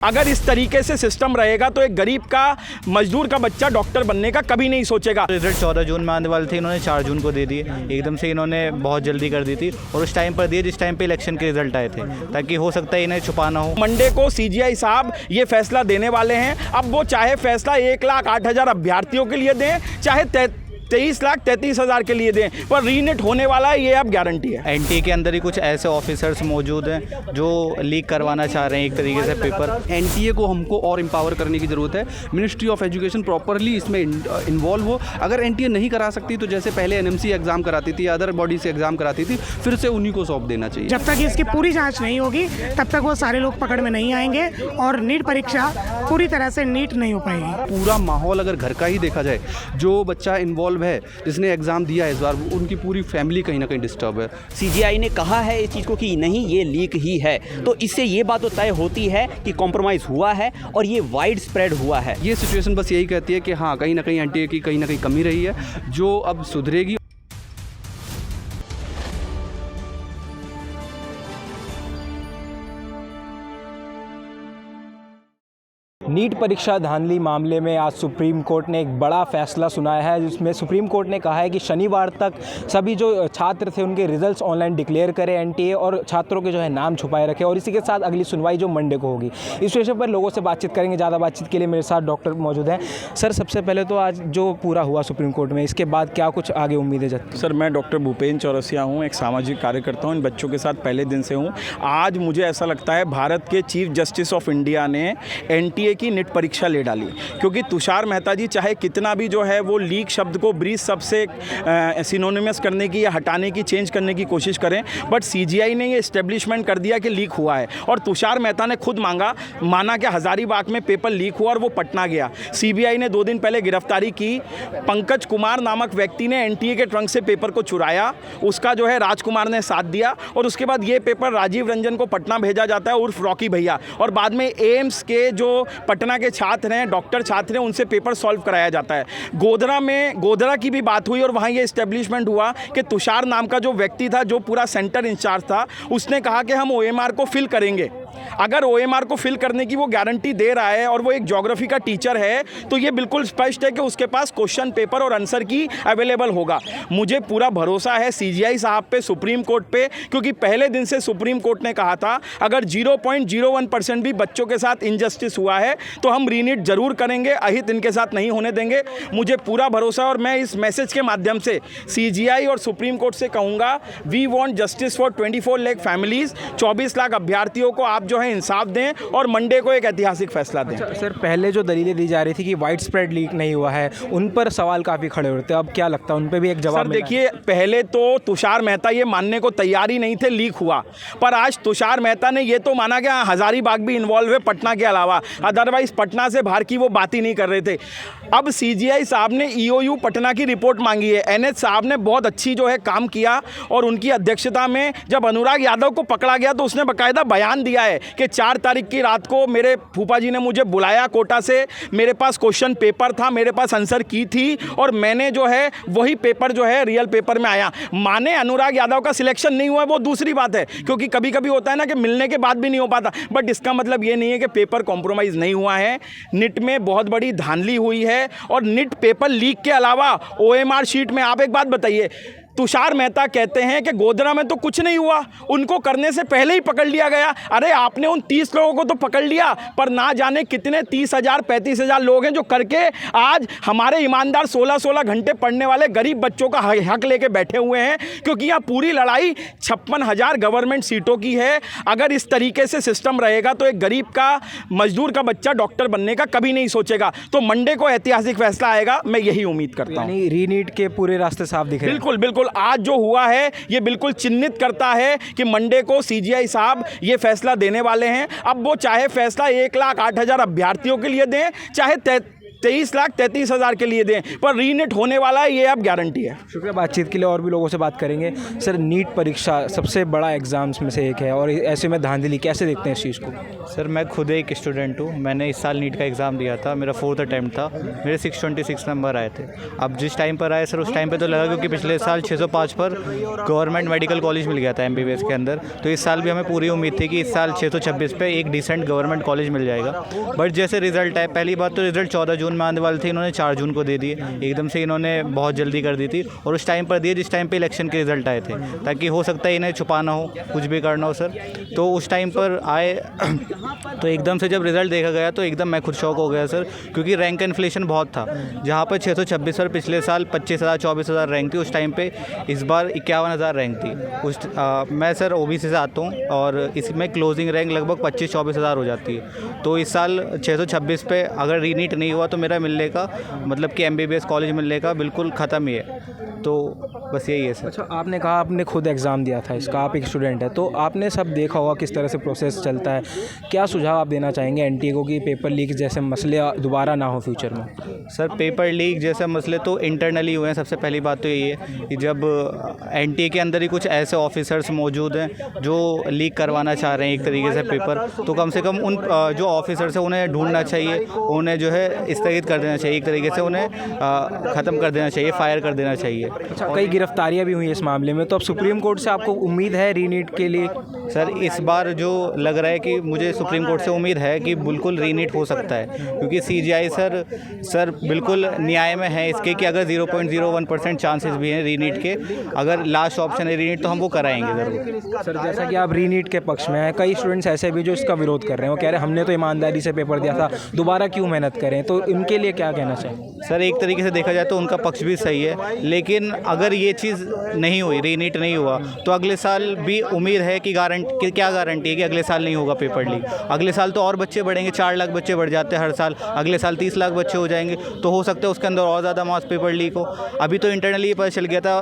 अगर इस तरीके से सिस्टम रहेगा तो एक गरीब का, मजदूर का बच्चा डॉक्टर बनने का कभी नहीं सोचेगा। रिजल्ट 14 जून में आने वाले थे, इन्होंने 4 जून को दे दिए। एकदम से इन्होंने बहुत जल्दी कर दी थी और उस टाइम पर दिए जिस टाइम पे इलेक्शन के रिजल्ट आए थे, ताकि हो सकता है इन्हें छुपाना हो। मंडे को सीजीआई साहब ये फैसला देने वाले हैं। अब वो चाहे फैसला 1,08,000 अभ्यर्थियों के लिए दें, चाहे 23,33,000 के लिए दें, पर रीनेट होने वाला है, ये अब गारंटी है। एनटीए के अंदर ही कुछ ऐसे ऑफिसर्स मौजूद हैं जो लीक करवाना चाह रहे हैं एक तरीके से पेपर। एनटीए को हमको और एम्पावर करने की ज़रूरत है। मिनिस्ट्री ऑफ एजुकेशन प्रॉपरली इसमें इन्वॉल्व हो। अगर एनटीए नहीं करा सकती तो जैसे पहले एनएमसी एग्ज़ाम कराती थी, अदर बॉडी से एग्ज़ाम कराती थी, फिर से उन्हीं को सौंप देना चाहिए। जब तक इसकी पूरी जांच नहीं होगी तब तक वो सारे लोग पकड़ में नहीं आएंगे और नीट परीक्षा पूरी तरह से नीट नहीं हो पाएगी। पूरा माहौल अगर घर का ही देखा जाए, जो बच्चा इन्वॉल्व है, जिसने एग्ज़ाम दिया है इस बार, उनकी पूरी फैमिली कहीं ना कहीं डिस्टर्ब है। सीजीआई ने कहा है इस चीज़ को कि नहीं, ये लीक ही है, तो इससे ये बात तो तय होती है कि कॉम्प्रोमाइज़ हुआ है और ये वाइड स्प्रेड हुआ है। ये सिचुएशन बस यही कहती है कि हाँ, कहीं ना कहीं एनटीए की कहीं ना कहीं कमी रही है, जो अब सुधरेगी। नीट परीक्षा धांधली मामले में आज सुप्रीम कोर्ट ने एक बड़ा फैसला सुनाया है, जिसमें सुप्रीम कोर्ट ने कहा है कि शनिवार तक सभी जो छात्र थे उनके रिजल्ट्स ऑनलाइन डिक्लेयर करें एनटीए, और छात्रों के जो है नाम छुपाए रखे, और इसी के साथ अगली सुनवाई जो मंडे को होगी। इस विषय पर लोगों से बातचीत करेंगे। ज़्यादा बातचीत के लिए मेरे साथ डॉक्टर मौजूद हैं। सर, सबसे पहले तो आज जो पूरा हुआ सुप्रीम कोर्ट में, इसके बाद क्या कुछ आगे उम्मीदें जताई? सर, मैं डॉक्टर भूपेंद्र चौरसिया हूँ, एक सामाजिक कार्यकर्ता हूँ, इन बच्चों के साथ पहले दिन से हूँ। आज मुझे ऐसा लगता है भारत के चीफ जस्टिस ऑफ इंडिया ने एनटीए की नीट परीक्षा ले डाली, क्योंकि तुषार मेहता जी चाहे कितना भी जो है वो लीक शब्द को ब्रीज शब्द से सिनोनिमस करने की या हटाने की, चेंज करने की कोशिश करें, बट सीजीआई ने ये एस्टेब्लिशमेंट कर दिया कि लीक हुआ है। और तुषार मेहता ने खुद माना कि हजारीबाग में पेपर लीक हुआ और वो पटना गया। सीबीआई ने 2 दिन पहले गिरफ्तारी की। पंकज कुमार नामक व्यक्ति ने एनटीए के ट्रंक से पेपर को चुराया, उसका जो है राजकुमार ने साथ दिया, और उसके बाद ये पेपर राजीव रंजन को पटना भेजा जाता है उर्फ रॉकी भैया, और बाद में एम्स के जो पटना के छात्र हैं, डॉक्टर छात्र हैं, उनसे पेपर सॉल्व कराया जाता है। गोधरा की भी बात हुई और वहाँ ये एस्टेब्लिशमेंट हुआ कि तुषार नाम का जो व्यक्ति था, जो पूरा सेंटर इंचार्ज था, उसने कहा कि हम ओएमआर को फिल करेंगे। अगर ओएमआर को फिल करने की वो गारंटी दे रहा है और वो एक ज्योग्राफी का टीचर है, तो ये बिल्कुल स्पष्ट है कि उसके पास क्वेश्चन पेपर और आंसर की अवेलेबल होगा। मुझे पूरा भरोसा है सीजीआई साहब पे, सुप्रीम कोर्ट पे, क्योंकि पहले दिन से सुप्रीम कोर्ट ने कहा था अगर 0.01% भी बच्चों के साथ इनजस्टिस हुआ है तो हम रीनीट जरूर करेंगे, अहित इनके साथ नहीं होने देंगे। मुझे पूरा भरोसा है और मैं इस मैसेज के माध्यम से सीजीआई और सुप्रीम कोर्ट से कहूँगा, we want justice for 24 lakh families, 24 lakh अभ्यर्थियों को आप जो है इंसाफ दें और मंडे को एक ऐतिहासिक फैसला दें। अच्छा, सर, पहले जो दलीलें दी जा रही थी कि वाइड स्प्रेड लीक नहीं हुआ है, उन पर सवाल काफ़ी खड़े होते हैं। अब क्या लगता है, उन पर भी एक जवाब? सर देखिए, पहले तो तुषार मेहता ये मानने को तैयार ही नहीं थे लीक हुआ, पर आज तुषार मेहता ने ये तो माना कि हजारीबाग भी इन्वॉल्व है पटना के अलावा, अदरवाइज पटना से बाहर की वो बात ही नहीं कर रहे थे। अब सीजीआई साहब ने ईओयू पटना की रिपोर्ट मांगी है। एनएच साहब ने बहुत अच्छी जो है काम किया, और उनकी अध्यक्षता में जब अनुराग यादव को पकड़ा गया तो उसने बाकायदा बयान दिया है कि 4 तारीख की रात को मेरे फूफा जी ने मुझे बुलाया कोटा से, मेरे पास क्वेश्चन पेपर था, मेरे पास आंसर की थी, और मैंने जो है वही पेपर जो है रियल पेपर में आया। माने अनुराग यादव का सिलेक्शन नहीं हुआ, वो दूसरी बात है, क्योंकि कभी कभी होता है ना कि मिलने के बाद भी नहीं हो पाता, बट इसका मतलब ये नहीं है कि पेपर कॉम्प्रोमाइज़ नहीं हुआ है। निट में बहुत बड़ी धांधली हुई है, और निट पेपर लीक के अलावा ओएमआर शीट में, आप एक बात बताइए, तुषार मेहता कहते हैं कि गोधरा में तो कुछ नहीं हुआ, उनको करने से पहले ही पकड़ लिया गया। अरे आपने उन 30 लोगों को तो पकड़ लिया, पर ना जाने कितने 30,000 35,000 लोग हैं जो करके आज हमारे ईमानदार 16-16 घंटे पढ़ने वाले गरीब बच्चों का हक लेके बैठे हुए हैं, क्योंकि यहाँ पूरी लड़ाई 56,000 गवर्नमेंट सीटों की है। अगर इस तरीके से सिस्टम रहेगा तो एक गरीब का, मजदूर का बच्चा डॉक्टर बनने का कभी नहीं सोचेगा। तो मंडे को ऐतिहासिक फैसला आएगा, मैं यही उम्मीद करता हूँ। रीनीट के पूरे रास्ते साफ दिख रहे हैं। बिल्कुल बिल्कुल, आज जो हुआ है ये बिल्कुल चिन्हित करता है कि मंडे को सीजीआई साहब ये फैसला देने वाले हैं। अब वो चाहे फैसला 1,08,000 अभ्यर्थियों के लिए दें, चाहे 23,33,000 के लिए दें, पर रीनेट होने वाला है, ये अब गारंटी है। शुक्रिया बातचीत के लिए। और भी लोगों से बात करेंगे। सर, नीट परीक्षा सबसे बड़ा एग्ज़ाम्स में से एक है और ऐसे में धांधली, कैसे देखते हैं इस चीज़ को? सर, मैं खुद एक स्टूडेंट हूँ। मैंने इस साल नीट का एग्ज़ाम दिया था, मेरा 4th अटैम्प्ट था। मेरे 626 नंबर आए थे। अब जिस टाइम पर आए सर, उस टाइम पे तो लगा क्योंकि पिछले साल 605 पर गवर्नमेंट मेडिकल कॉलेज मिल गया था MBBS के अंदर, तो इस साल भी हमें पूरी उम्मीद थी कि इस साल 626 पे एक डिसेंट गवर्नमेंट कॉलेज मिल जाएगा। बट जैसे रिज़ल्ट है, पहली बात तो रिज़ल्ट 14 जून में आने वाले थे, इन्होंने 4 जून को दे दिए। एकदम से इन्होंने बहुत जल्दी कर दी थी और उस टाइम पर दिए जिस टाइम पे इलेक्शन के रिज़ल्ट आए थे, ताकि हो सकता है इन्हें छुपाना हो, कुछ भी करना हो सर। तो उस टाइम पर आए तो एकदम से जब रिज़ल्ट देखा गया तो एकदम मैं खुद शॉक हो गया सर, क्योंकि रैंक इन्फ्लेशन बहुत था। जहाँ पर 626 पर पिछले साल 25,000 24,000 रैंक थी, उस टाइम पे इस बार 51,000 रैंक थी। मैं सर OBC से आता हूँ और इसमें क्लोजिंग रैंक लगभग 25-24,000 हो जाती है। तो इस साल 626 पे अगर रीनीट नहीं हुआ तो मेरा मिलने का मतलब कि MBBS कॉलेज मिलने का बिल्कुल ख़त्म ही है। तो बस यही है सर। अच्छा, आपने कहा आपने खुद एग्ज़ाम दिया था इसका, आप एक स्टूडेंट है, तो आपने सब देखा होगा किस तरह से प्रोसेस चलता है। क्या सुझाव आप देना चाहेंगे NTA को कि पेपर लीक जैसे मसले दोबारा ना हो फ्यूचर में? सर, पेपर लीक जैसे मसले तो इंटरनली हुए हैं। सबसे पहली बात तो यही है कि जब NTA के अंदर ही कुछ ऐसे ऑफिसर्स मौजूद हैं जो लीक करवाना चाह रहे हैं एक तरीके से पेपर, तो कम से कम उन जो ऑफिसर्स हैं उन्हें ढूंढना चाहिए, उन्हें जो है स्थगित कर देना चाहिए, एक तरीके से उन्हें ख़त्म कर देना चाहिए, फायर कर देना चाहिए। अच्छा, कई गिरफ्तारियां भी हुई इस मामले में, तो अब सुप्रीम कोर्ट से आपको उम्मीद है रीनीट के लिए? सर, इस बार जो लग रहा है कि मुझे सुप्रीम कोर्ट से उम्मीद है कि बिल्कुल रीनीट हो सकता है, क्योंकि CGI सर बिल्कुल न्याय में है इसके कि अगर 0.01% चांसेस भी हैं रीनीट के, अगर लास्ट ऑप्शन है रीनीट तो हम वो कराएंगे ज़रूर। सर, जैसा कि आप रीनीट के पक्ष में हैं, कई स्टूडेंट्स ऐसे भी जो इसका विरोध कर रहे हैं, वो कह रहे हैं हमने तो ईमानदारी से पेपर दिया था, दोबारा क्यों मेहनत करें, तो इनके लिए क्या कहना चाहिए? सर, एक तरीके से देखा जाए तो उनका पक्ष भी सही है, लेकिन अगर ये चीज़ नहीं हुई, रीनीट नहीं हुआ, तो अगले साल भी उम्मीद है कि क्या गारंटी है कि अगले साल नहीं होगा पेपर लीक? अगले साल तो और बच्चे बढ़ेंगे, 4 लाख बच्चे बढ़ जाते हैं हर साल, अगले साल 30 लाख बच्चे हो जाएंगे, तो हो सकता है उसके अंदर और ज़्यादा मास पेपर लीक हो। अभी तो इंटरनली पता चल गया था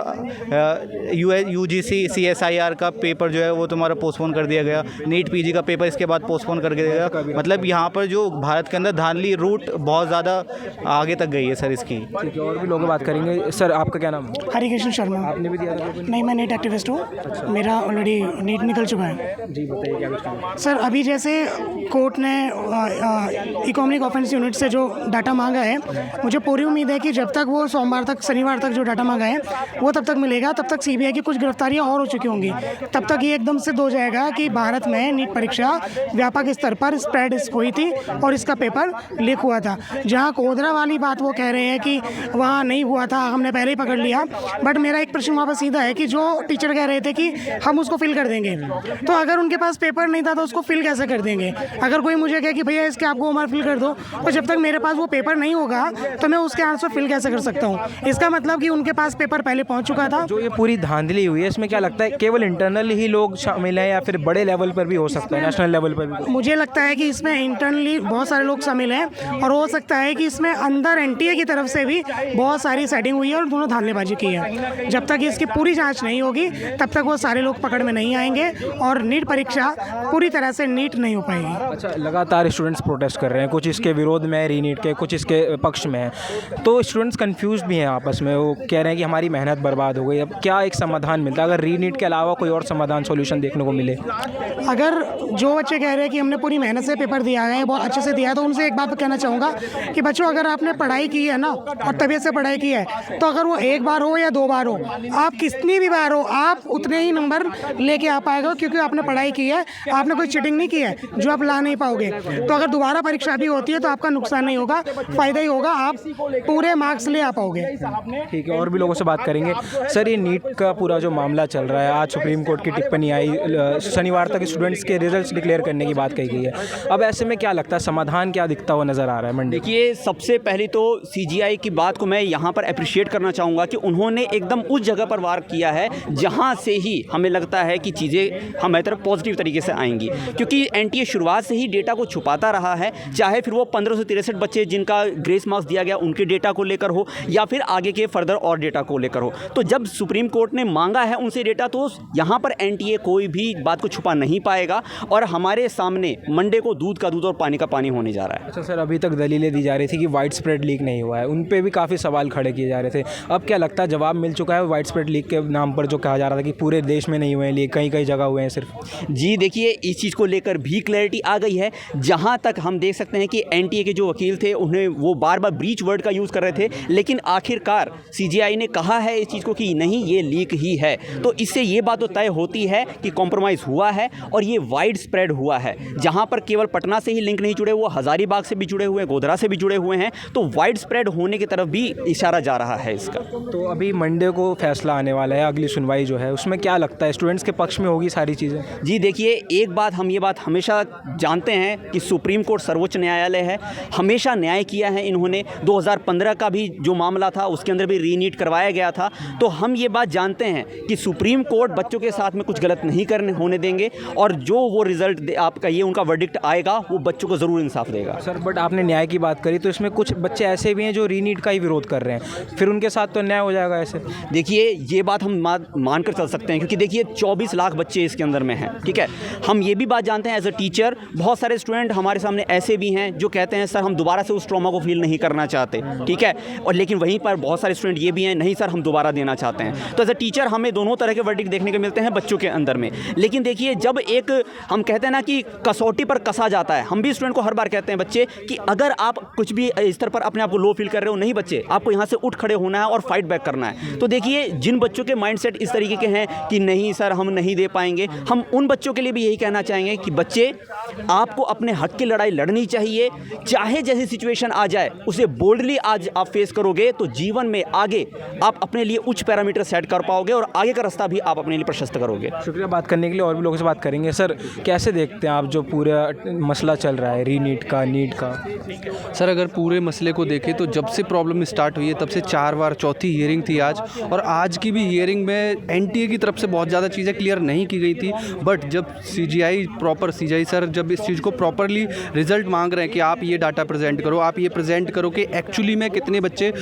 UGC CSIR का पेपर जो है वो तुम्हारा पोस्टपोन कर दिया गया, नीट PG का पेपर इसके बाद पोस्टपोन कर दिया गया। मतलब यहाँ पर जो भारत के अंदर धांधली रूट बहुत ज़्यादा आगे तक गई है सर इसकी। ठीक है, और भी लोग बात करेंगे। सर, आपका क्या नाम है? हरिकृष्ण शर्मा। आपने भी दिया था? नहीं, मैं नीट एक्टिविस्ट हूँ। मेरा ऑलरेडी नीट निकल चुका है। जी बताइए, क्या कुछ कहना है? सर, अभी जैसे कोर्ट ने इकोनॉमिक ऑफेंस यूनिट से जो डाटा मांगा है, मुझे पूरी उम्मीद है कि जब तक वो सोमवार तक शनिवार तक जो डाटा मांगा है वो तब तक मिलेगा। तब तक CBI की कुछ गिरफ्तारियां और हो चुकी होंगी। तब तक ये एकदम से हो जाएगा कि भारत में नीट परीक्षा व्यापक स्तर पर स्प्रेड हुई थी और इसका पेपर लीक हुआ था। जहाँ कोदरा वाली बात वो कह रहे हैं कि वहाँ नहीं हुआ था, हमने पहले ही पकड़ लिया, बट मेरा एक प्रश्न वहाँ पर सीधा है कि जो टीचर कह रहे थे कि हम उसको फिल कर देंगे, तो अगर उनके पास पेपर नहीं था तो उसको फिल कैसे कर देंगे? अगर कोई मुझे कहे कि भैया इसके आपको उम्र फिल कर दो, तो जब तक मेरे पास वो पेपर नहीं होगा तो मैं उसके आंसर फिल कैसे कर सकता हूँ? इसका मतलब कि उनके पास पेपर पहले पहुँच चुका था। जो ये पूरी धांधली हुई है, इसमें क्या लगता है केवल इंटरनल ही लोग शामिल हैं या फिर बड़े लेवल पर भी हो सकता है, नेशनल लेवल पर भी? मुझे लगता है कि इसमें इंटरनली बहुत सारे लोग शामिल हैं और हो सकता है कि इसमें अंदर NTA की तरफ से भी बहुत सारी सेटिंग हुई है और दोनों धांधलेबाजी की है। जब तक इसकी पूरी जांच नहीं होगी तब तक वो सारे लोग पकड़ में नहीं आएंगे और नीट परीक्षा पूरी तरह से नीट नहीं हो पाएगी। अच्छा, लगातार स्टूडेंट्स प्रोटेस्ट कर रहे हैं, कुछ इसके विरोध में है रीनीट के, कुछ इसके पक्ष में है, तो स्टूडेंट्स कंफ्यूज भी हैं आपस में। वो कह रहे हैं कि हमारी मेहनत बर्बाद हो गई। अब क्या एक समाधान मिलता है अगर रीनीट के अलावा कोई और समाधान सॉल्यूशन देखने को मिले? अगर जो बच्चे कह रहे हैं कि हमने पूरी मेहनत से पेपर दिया है, बहुत अच्छे से दिया है, तो उनसे एक बात कहना चाहूँगा कि बच्चों, अगर आपने पढ़ाई की है ना और तबीयत से पढ़ाई की है, तो अगर वो एक बार हो या 2 बार हो, आप कितनी भी बार हो, आप उतने ही नंबर लेके आ पाएगा, क्योंकि आपने पढ़ाई की है, आपने कोई चीटिंग नहीं की है जो आप ला नहीं पाओगे। तो अगर दोबारा परीक्षा भी होती है तो आपका नुकसान नहीं होगा, फ़ायदा ही होगा, आप पूरे मार्क्स ले आ पाओगे। ठीक है, और भी लोगों से बात करेंगे। सर, ये नीट का पूरा जो मामला चल रहा है, आज सुप्रीम कोर्ट की टिप्पणी आई, शनिवार तक स्टूडेंट्स के रिजल्ट्स डिक्लेयर करने की बात कही गई है। अब ऐसे में क्या लगता है समाधान क्या दिखता हुआ नज़र आ रहा है मंडी? देखिए, सबसे पहले तो CGI की बात को मैं यहाँ पर अप्रिशिएट करना चाहूँगा कि उन्होंने एकदम उस जगह पर वार किया है जहाँ से ही हमें लगता है कि चीज़ें हमारी तरफ पॉजिटिव तरीके से आएंगी, क्योंकि एनटीए शुरुआत से ही डेटा को छुपाता रहा है, चाहे फिर वो 1563 बच्चे जिनका ग्रेस मार्क्स दिया गया उनके डेटा को लेकर हो या फिर आगे के फर्दर और डेटा को लेकर हो। तो जब सुप्रीम कोर्ट ने मांगा है उनसे डेटा, तो यहाँ पर एनटीए कोई भी बात को छुपा नहीं पाएगा और हमारे सामने मंडे को दूध का दूध और पानी का पानी होने जा रहा है। अच्छा सर, अभी तक दलीलें दी जा रही थी कि वाइड स्प्रेड लीक नहीं हुआ है, उन पे भी काफ़ी सवाल खड़े किए जा रहे थे। अब क्या लगता है जवाब मिल चुका है वाइड स्प्रेड लीक के नाम पर, जो कहा जा रहा था कि पूरे देश में नहीं हुए हैं लीक, कई कई जगह हुए हैं सिर्फ? जी देखिए, इस चीज़ को लेकर भी क्लैरिटी आ गई है। जहाँ तक हम देख सकते हैं कि एनटीए के जो वकील थे उन्हें वो बार बार ब्रीच वर्ड का यूज़ कर रहे थे, लेकिन आखिरकार सीजीआई ने कहा है इस चीज़ को कि नहीं, ये लीक ही है। तो इससे ये बात तो तय होती है कि कॉम्प्रोमाइज़ हुआ है और ये वाइड स्प्रेड हुआ है। जहाँ पर केवल पटना से ही लिंक नहीं जुड़े, वो हज़ारीबाग से भी जुड़े हुए हैं, गोधरा से भी जुड़े हुए हैं। तो वाइड स्प्रेड होने की तरफ भी इशारा जा रहा है इसका। तो अभी मंडे को फैसला आने वाला है, अगली सुनवाई जो है उसमें क्या लगता है स्टूडेंट्स के पक्ष में होगी सारी चीज़ें? जी देखिए, एक बात हम ये बात हमेशा जानते हैं कि सुप्रीम कोर्ट सर्वोच्च न्यायालय है, हमेशा न्याय किया है इन्होंने। 2015 का भी जो मामला था उसके अंदर भी रीनीट करवाया गया था। तो हम ये बात जानते हैं कि सुप्रीम कोर्ट बच्चों के साथ में कुछ गलत नहीं करने होने देंगे और जो वो रिजल्ट आपका ये उनका वर्डिक्ट आएगा वो बच्चों को ज़रूर इंसाफ देगा। सर बट आपने न्याय की बात करी, तो इसमें कुछ बच्चे ऐसे भी हैं जो रीनीट का ही विरोध कर रहे हैं, फिर उनके साथ तो अन्याय हो जाएगा ऐसे? देखिए, ये बात हम मान कर चल सकते हैं, क्योंकि देखिए 24 लाख बच्चे इसके अंदर में हैं, ठीक है। हम ये भी बात जानते हैं एज अ टीचर, बहुत सारे स्टूडेंट हमारे सामने ऐसे भी हैं जो कहते हैं सर हम दोबारा से उस ट्रॉमा को फील नहीं करना चाहते, ठीक है। और लेकिन वहीं पर बहुत सारे स्टूडेंट ये भी हैं, नहीं सर हम दोबारा देना चाहते हैं। तो एज अ टीचर हमें दोनों तरह के वर्डिक्ट देखने को मिलते हैं बच्चों के अंदर में। लेकिन देखिए, जब एक हम कहते हैं ना कि कसौटी पर कसा जाता है, हम भी स्टूडेंट को हर बार कहते हैं बच्चे कि अगर आप कुछ भी स्तर पर अपने आप को लो फील कर रहे हो, नहीं बच्चे, आपको यहाँ से उठ खड़े होना है और फाइट बैक करना है। तो देखिए, जिन बच्चों के माइंडसेट इस तरीके के हैं कि नहीं सर हम नहीं दे पाएंगे, हम उन बच्चों के लिए भी यही कहना चाहेंगे कि बच्चे, आपको अपने हक की लड़ाई लड़नी चाहिए। चाहे जैसी सिचुएशन आ जाए उसे बोल्डली आज आप फेस करोगे तो जीवन में आगे आप अपने लिए उच्च पैरामीटर सेट कर पाओगे और आगे का रास्ता भी आप अपने लिए प्रशस्त करोगे। शुक्रिया बात करने के लिए, और भी लोगों से बात करेंगे। सर कैसे देखते हैं आप जो पूरा मसला चल रहा है रीनीट का, नीट का? सर अगर पूरे मसले को देखें तो जब से प्रॉब्लम स्टार्ट हुई है तब से 4 बार चौथी हियरिंग थी आज, और आज की भी हियरिंग में एनटीए की तरफ से बहुत ज़्यादा चीज़ें क्लियर नहीं की गई थी। बट जब सीजीआई सर जब इस चीज़ को प्रॉपरली रिजल्ट मांग रहे हैं कि आप ये डाटा प्रेजेंट करो, आप ये प्रेजेंट करो कि एक्चुअली में कितने बच्चे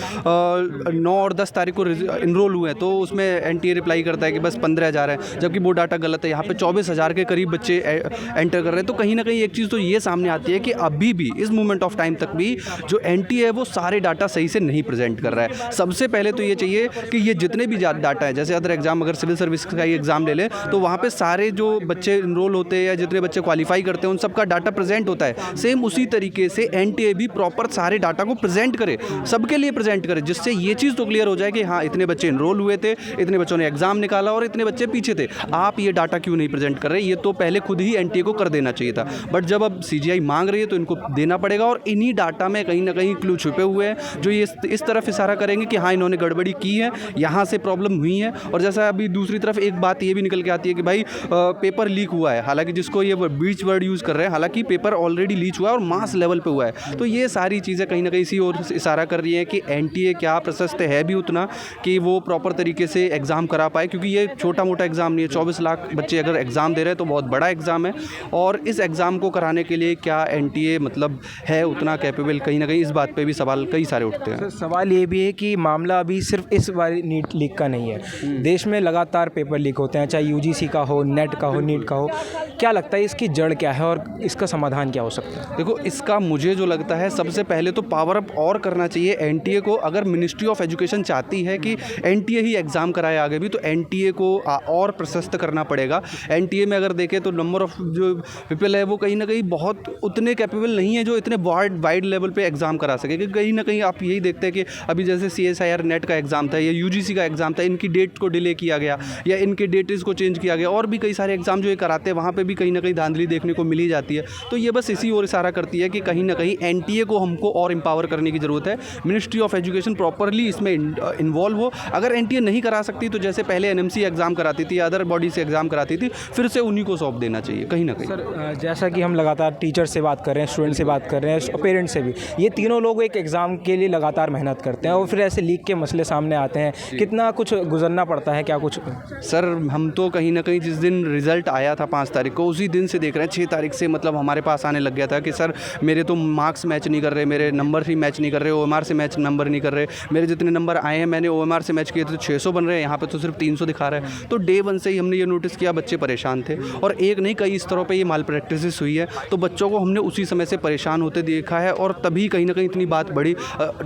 9 और 10 तारीख को इनरोल हुए हैं, तो उसमें एनटीए रिप्लाई करता है कि बस 15,000 है, जबकि वो डाटा गलत है। यहाँ पे 24,000 के करीब बच्चे एंटर कर रहे हैं। तो कहीं ना कहीं एक चीज़ तो ये सामने आती है कि अभी भी इस मोमेंट ऑफ टाइम तक भी जो एनटीए है वो सारे डाटा सही से नहीं प्रेजेंट कर रहा है। सबसे पहले तो ये चाहिए कि ये जितने भी डाटा है, जैसे अदर एग्जाम, अगर सिविल सर्विस का ही एग्जाम ले लें तो वहाँ पे सारे जो बच्चे इनरोल होते हैं या जितने बच्चे क्वालिफाई करते हैं उन सबका डाटा प्रेजेंट होता है। सेम उसी तरीके से एनटीए भी प्रॉपर सारे डाटा को प्रेजेंट करे, सबके लिए प्रेजेंट करे, जिससे ये चीज़ तो क्लियर हो जाए कि हाँ इतने बच्चे इनरोल हुए थे, इतने बच्चों ने एग्जाम निकाला और इतने बच्चे पीछे थे। आप ये डाटा क्यों नहीं प्रेजेंट कर रहे? ये तो पहले खुद ही एनटीए को कर देना चाहिए था। बट जब अब सीजीआई मांग रही है तो इनको देना पड़ेगा, और इन्हीं डाटा में कहीं ना कहीं क्लू छुपे हुए हैं जो ये इस तरफ इशारा करेंगे कि हाँ इन्होंने गड़बड़ी की है, यहाँ से प्रॉब्लम हुई है। और जैसा अभी दूसरी तरफ एक बात ये भी निकल के आती है कि भाई पेपर लीक हुआ है, हालांकि जिसको ये बीच वर्ड यूज़ कर रहे हैं, हालांकि पेपर ऑलरेडी लीक हुआ है और मास लेवल पे हुआ है। तो ये सारी चीज़ें कहीं ना कहीं इसी ओर इशारा कर रही है कि एनटीए क्या प्रशस्त है भी उतना कि वो प्रॉपर तरीके से एग्ज़ाम करा पाए, क्योंकि ये छोटा मोटा एग्ज़ाम नहीं है। 24 लाख बच्चे अगर एग्ज़ाम दे रहे हैं तो बहुत बड़ा एग्ज़ाम है, और इस एग्ज़ाम को कराने के लिए क्या एनटीए मतलब है उतना कैपेबल? कहीं ना कहीं इस बात पे भी सवाल कई सारे उठते हैं। सवाल ये भी है कि मामला अभी सिर्फ इस बार नीट लीक का नहीं है, देश में लगातार पेपर लीक होते हैं, चाहे यूजीसी का हो, नेट का हो, नीट का हो। क्या लगता है इसकी जड़ क्या है और इसका समाधान क्या हो सकता है? देखो, इसका मुझे जो लगता है सबसे पहले तो पावर अप और करना चाहिए एनटीए को। अगर मिनिस्ट्री ऑफ एजुकेशन चाहती है कि एनटीए ही एग्ज़ाम कराए आगे भी, तो एनटीए को और प्रशस्त करना पड़ेगा। एनटीए में अगर देखें तो नंबर ऑफ जो पीपल है वो कहीं ना कहीं बहुत उतने कैपेबल नहीं है जो इतने वाइड लेवल पे एग्ज़ाम करा सके। क्योंकि कहीं ना कहीं आप यही देखते हैं कि अभी जैसे CSIR नेट का एग्ज़ाम था या यूजीसी का एग्ज़ाम था, इनकी डेट को डिले किया गया या इनके डेट्स को चेंज किया गया, और भी कई सारे एग्ज़ाम जो ये कराते हैं वहाँ पे भी कहीं ना कहीं धांधली देखने को मिली जाती है। तो ये बस इसी ओर इशारा करती है कि कहीं ना कहीं एनटीए को हमको और एम्पावर करने की ज़रूरत है। मिनिस्ट्री ऑफ एजुकेशन प्रॉपरली इसमें इन्वॉल्व हो। अगर एनटीए नहीं करा सकती तो जैसे पहले एनएमसी एग्ज़ाम कराती थी, अदर बॉडी से एग्ज़ाम कराती थी, फिर से उन्हीं को सौंप देना चाहिए कहीं ना कहीं। सर जैसा कि हम लगातार टीचर से बात कर रहे हैं, स्टूडेंट से बात कर रहे हैं, पेरेंट्स से भी, ये तीनों लोग एक एग्ज़ाम के लिए लगातार मेहनत करते हैं और फिर ऐसे लीक के मसले सामने आते हैं, कितना कुछ गुजरना पड़ता है, क्या कुछ? सर हम तो कहीं ना कहीं जिस दिन रिज़ल्ट आया था 5 तारीख को, उसी दिन से देख रहे हैं। 6 तारीख से मतलब हमारे पास आने लग गया था कि सर मेरे तो मार्क्स मैच नहीं कर रहे, मेरे नंबर ही मैच नहीं कर रहे, OMR से मैच नंबर नहीं कर रहे, मेरे जितने नंबर आए हैं मैंने OMR से मैच किए थे तो 600 बन रहे हैं, यहाँ पे तो सिर्फ 300 दिखा रहा है। तो डे 1 से ही हमने ये नोटिस किया, बच्चे परेशान थे और एक नहीं कई स्तरों पे ये माल प्रैक्टिस हुई है। तो बच्चों को हमने उसी समय से परेशान होते देखा है और तभी कहीं ना कहीं इतनी बात बढ़ी।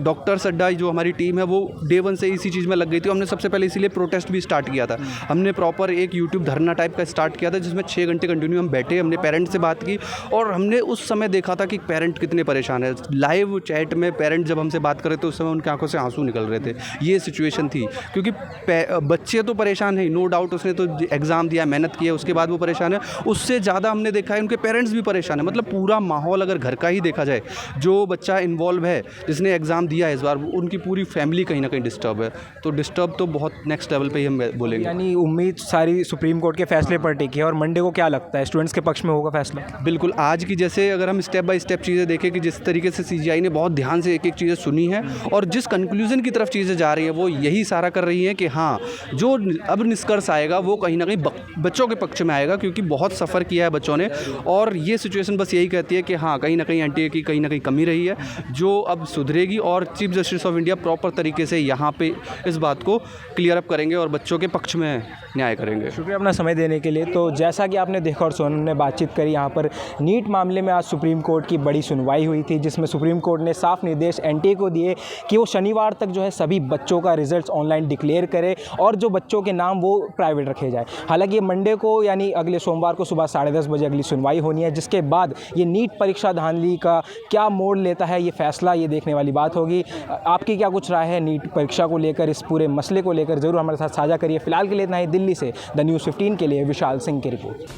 डॉक्टर सड्डा जो हमारी टीम है वो डे 1 से इसी चीज़ में लग गई थी। हमने सबसे पहले इसीलिए प्रोटेस्ट भी स्टार्ट किया था। हमने प्रॉपर एक यूट्यूब धरना टाइप का स्टार्ट किया था जिसमें 6 घंटे कंटिन्यू हम बैठे, हमने पेरेंट्स से बात की और हमने उस समय देखा था कि पेरेंट कितने परेशान है। लाइव चैट में पेरेंट जब हमसे बात कर रहे थे उस समय उनकी आंखों से आंसू निकल रहे थे। ये सिचुएशन थी क्योंकि बच्चे तो परेशान है, नो डाउट, उसने तो एग्ज़ाम दिया, मेहनत की है, उसके बाद वो परेशान है। उससे ज़्यादा हमने देखा है उनके पेरेंट्स भी परेशान है। मतलब पूरा माहौल अगर घर का ही देखा जाए, जो बच्चा इन्वॉल्व है जिसने एग्ज़ाम दिया है इस बार, उनकी पूरी फैमिली कहीं ना कहीं डिस्टर्ब है। तो डिस्टर्ब तो बहुत नेक्स्ट लेवल पे ही हम बोलेंगे। यानी उम्मीद सारी सुप्रीम कोर्ट के फैसले पर टिकी है और मंडे को क्या लगता है स्टूडेंट्स के पक्ष में होगा फैसला? बिल्कुल, आज की जैसे अगर हम स्टेप बाय स्टेप चीज़ें देखें कि जिस तरीके से सीजीआई ने बहुत ध्यान से एक एक चीज़ें सुनी है और जिस कंक्लूजन की तरफ चीज़ें जा रही है वो यही सारा कर रही है कि हाँ, जो अब निष्कर्ष आएगा वो कहीं ना कहीं बच्चों के पक्ष में आएगा क्योंकि बहुत सफ़र किया है बच्चों ने। और ये सिचुएशन बस यही कहती है कि हाँ, कहीं ना कहीं एनटीए की कहीं ना कहीं कमी रही है जो अब सुधरेगी और chief justice of India proper तरीके से यहाँ पे इस बात को क्लियर अप करेंगे और बच्चों के पक्ष में न्याय करेंगे। शुक्रिया अपना समय देने के लिए। तो जैसा कि आपने देखा और सोनम ने बातचीत करी, यहाँ पर नीट मामले में आज सुप्रीम कोर्ट की बड़ी सुनवाई हुई थी जिसमें सुप्रीम कोर्ट ने साफ निर्देश एनटीए को दिए कि वो शनिवार तक जो है सभी बच्चों का रिजल्ट्स ऑनलाइन डिक्लेयर करे और जो बच्चों के नाम वो प्राइवेट रखे जाए। हालांकि ये मंडे को यानी अगले सोमवार को सुबह 10:30 बजे अगली सुनवाई होनी है, जिसके बाद ये नीट परीक्षा धांधली का क्या मोड़ लेता है ये फैसला, ये देखने वाली बात होगी। आपकी क्या कुछ राय है नीट परीक्षा को लेकर, इस पूरे मसले को लेकर, ज़रूर हमारे साथ साझा करिए। फिलहाल के लिए इतना ही। दिल्ली से द न्यूज़ 15 के लिए विशाल सिंह की रिपोर्ट।